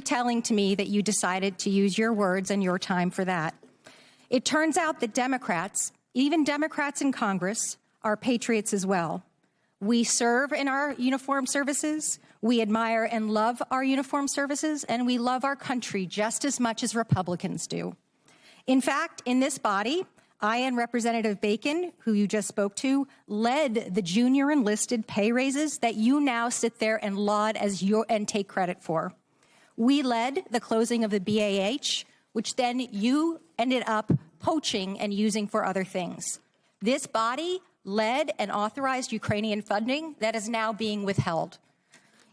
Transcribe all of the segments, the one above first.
telling to me that you decided to use your words and your time for that. It turns out that Democrats, even Democrats in Congress, are patriots as well. We serve in our uniformed services, we admire and love our uniformed services, and we love our country just as much as Republicans do. In fact, in this body, I and Representative Bacon, who you just spoke to, led the junior enlisted pay raises that you now sit there and laud as and take credit for. We led the closing of the BAH, which then you ended up poaching and using for other things. This body led and authorized Ukrainian funding that is now being withheld.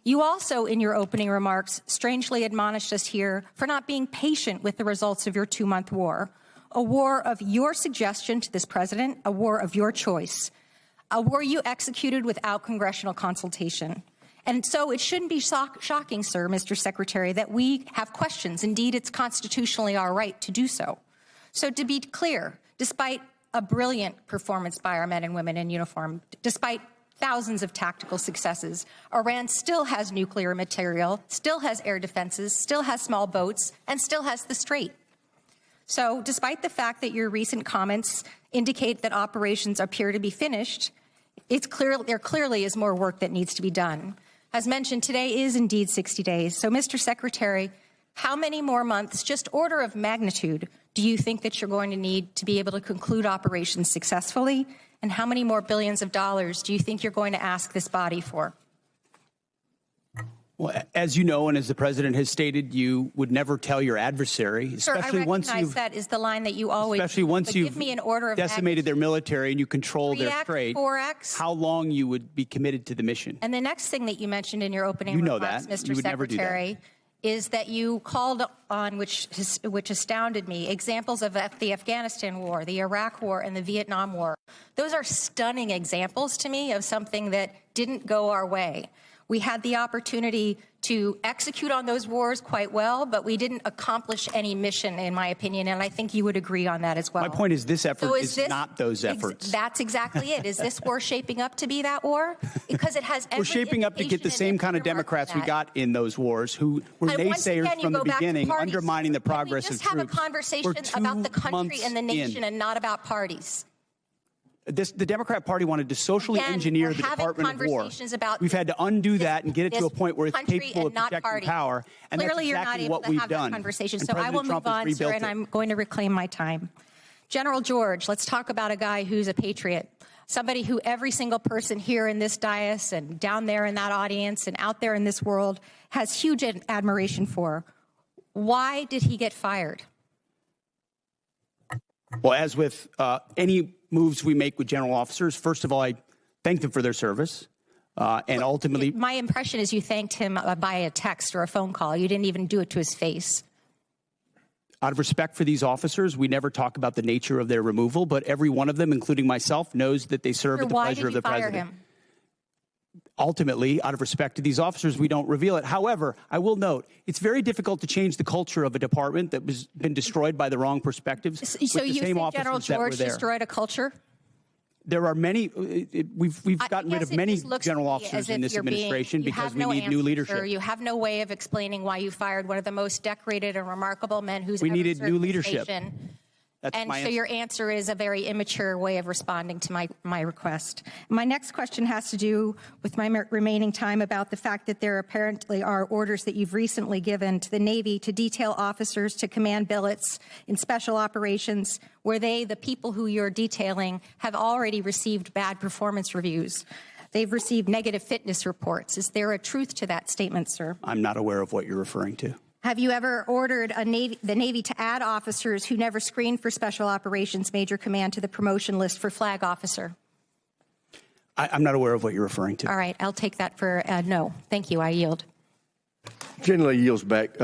You also, in your opening remarks, strangely admonished us here for not being patient with the results of your 2-month war, a war of your suggestion to this president, a war of your choice, a war you executed without congressional consultation. And so it shouldn't be shocking, sir, Mr. Secretary, that we have questions. Indeed, it's constitutionally our right to do so. So to be clear, despite a brilliant performance by our men and women in uniform, despite thousands of tactical successes, Iran still has nuclear material, still has air defenses, still has small boats, and still has the Strait. So despite the fact that your recent comments indicate that operations appear to be finished, there clearly is more work that needs to be done. As mentioned, today is indeed 60 days. So, Mr. Secretary, how many more months, just order of magnitude, do you think that you're going to need to be able to conclude operations successfully? And how many more billions of dollars do you think you're going to ask this body for? Well, as you know, and as the president has stated, you would never tell your adversary, especially once you've that is the line that you always. Especially once you've give me an order of decimated their military and you control their 3X, strait. 4X. How long you would be committed to the mission? And the next thing that you mentioned in your opening remarks, Mr. You would never do that. Secretary, is that you called on, which astounded me, examples of the Afghanistan war, the Iraq war, and the Vietnam war. Those are stunning examples to me of something that didn't go our way. We had the opportunity to execute on those wars quite well, but we didn't accomplish any mission, in my opinion, and I think you would agree on that as well. My point is this effort is not those efforts. That's exactly it. Is this war shaping up to be that war? Because it has every We're shaping up to get the same kind of Democrats we got in those wars who were naysayers from the beginning, undermining the progress of troops. Can we just have a conversation about the country and the nation and not about parties? The Democrat Party wanted to socially engineer the Department of War. We've had to undo that and get it to a point where it's capable of projecting power. And clearly, that's exactly you're not what able to we've have done. that conversation. So I will move on, sir, and I'm going to reclaim my time. General George, let's talk about a guy who's a patriot, somebody who every single person here in this dais and down there in that audience and out there in this world has huge admiration for. Why did he get fired? Well, as with any moves we make with general officers, first of all, I thank them for their service. And ultimately, my impression is you thanked him by a text or a phone call. You didn't even do it to his face. Out of respect for these officers, we never talk about the nature of their removal, but every one of them, including myself, knows that they serve at the pleasure of the president. Why did you fire him? Ultimately, out of respect to these officers, we don't reveal it. However, I will note, it's very difficult to change the culture of a department that has been destroyed by the wrong perspectives. So you think General George destroyed a culture? There are many, we've gotten rid of many general officers in this administration because we need new leadership. You have no way of explaining why you fired one of the most decorated and remarkable men who's ever served needed new leadership. And so your answer is a very immature way of responding to my request. My next question has to do with my remaining time about the fact that there apparently are orders that you've recently given to the Navy to detail officers to command billets in special operations where the people who you're detailing, have already received bad performance reviews. They've received negative fitness reports. Is there a truth to that statement, sir? I'm not aware of what you're referring to. Have you ever ordered the Navy to add officers who never screened for Special Operations Major Command to the promotion list for flag officer? I'm not aware of what you're referring to. All right, I'll take that for no. Thank you. I yield. Generally yields back.